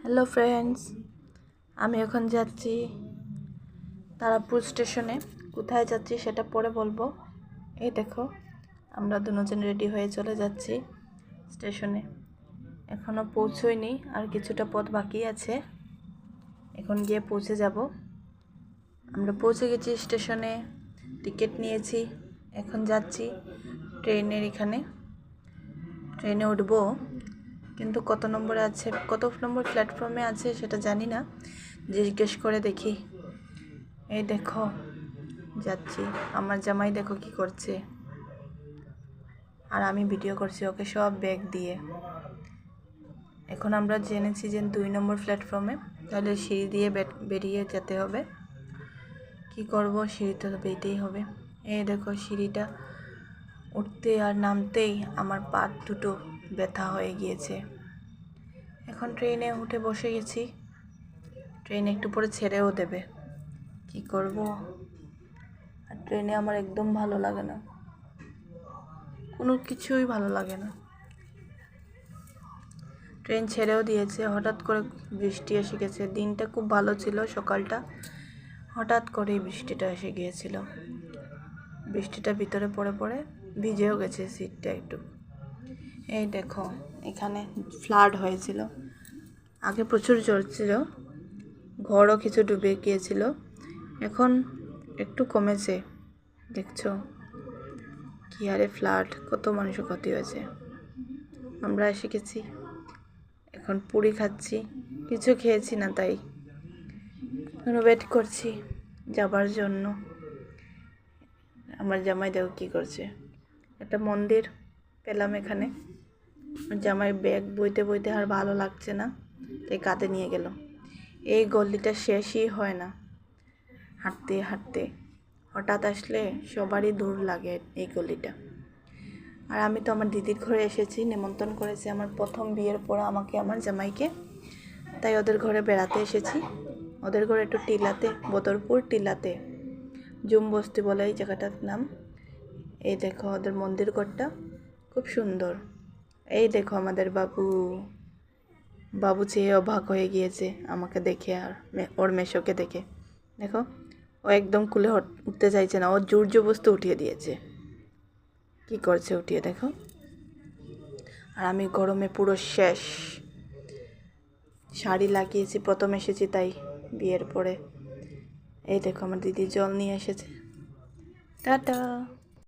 Hello friends, আমি এখন যাচ্ছি তারাপুর স্টেশনে। কোথায় যাচ্ছি সেটা পরে বলবো। এই দেখো, আমরা দুজন রেডি হয়ে চলে যাচ্ছি স্টেশনে। এখনও পৌঁছইনি, আর কিছুটা পথ বাকি আছে। এখন গিয়ে পৌঁছে যাব। আমরা পৌঁছে গেছি স্টেশনে, টিকিট নিয়েছি, এখন যাচ্ছি ট্রেনের এখানে। ট্রেনে উঠবো, কিন্তু কত নম্বরে আছে, কত নম্বর প্ল্যাটফর্মে আছে সেটা জানি না, জিজ্ঞেস করে দেখি। এই দেখো যাচ্ছি, আমার জামাই দেখো কি করছে, আর আমি ভিডিও করছি ওকে সব ব্যাগ দিয়ে। এখন আমরা জেনেছি যে 2 নম্বর প্ল্যাটফর্মে, তাহলে সিঁড়ি দিয়ে বেরিয়ে যেতে হবে। কি করব, সিঁড়িতে তো বেরোতেই হবে। এই দেখো, সিঁড়িটা উঠতে আর নামতেই আমার পা দুটো ব্যথা হয়ে গিয়েছে। এখন ট্রেনে উঠে বসে গেছি। ট্রেন একটু পরে ছেড়েও দেবে, কি করব। আর ট্রেনে আমার একদম ভালো লাগে না, কোনো কিছুই ভালো লাগে না। ট্রেন ছেড়েও দিয়েছে, হঠাৎ করে বৃষ্টি এসে গেছে। দিনটা খুব ভালো ছিল, সকালটা, হঠাৎ করেই বৃষ্টিটা এসে গিয়েছিল। বৃষ্টিটা ভিতরে পড়ে পড়ে ভিজেও গেছে সিটটা একটু। এই দেখো, এখানে ফ্লাড হয়েছিল, আগে প্রচুর জল ছিল, ঘরও কিছু ডুবে গিয়েছিল, এখন একটু কমেছে। দেখছো কি হারে ফ্লাড, কত মানুষের ক্ষতি হয়েছে। আমরা এসে গেছি, এখন পুরি খাচ্ছি, কিছু খেয়েছি না, তাই ওয়েট করছি যাবার জন্য। আমার জামাই দেখো কি করছে। একটা মন্দির পেলাম এখানে, জামাই ব্যাগ বইতে বইতে আর ভালো লাগছে না, তাই কাঁধে নিয়ে গেল। এই গলিটা শেষই হয় না, হাঁটতে হাঁটতে হঠাৎ আসলে সবারই দূর লাগে এই গলিটা। আর আমি তো আমার দিদির ঘরে এসেছি, নিমন্ত্রণ করেছে আমার প্রথম বিয়ের পর আমাকে, আমার জামাইকে, তাই ওদের ঘরে বেড়াতে এসেছি। ওদের ঘরে একটু টিলাতে, বদরপুর টিলাতে, জুমবস্তি বলে এই জায়গাটার নাম। এই দেখো ওদের মন্দির ঘরটা খুব সুন্দর। এই দেখো আমাদের বাবু চেয়ে অবাক হয়ে গিয়েছে আমাকে দেখে, আর ওর মেশোকে দেখে। দেখো, ও একদম কুলে উঠতে চাইছে না, ও জোর জবরদস্তি উঠিয়ে দিয়েছে। কি করছে উঠিয়ে, দেখো। আর আমি গরমে পুরো শেষ, শাড়ি লাগিয়েছি, প্রথম এসেছি তাই বিয়ের পরে। এই দেখো আমার দিদি জল নিয়ে এসেছে। টাটা।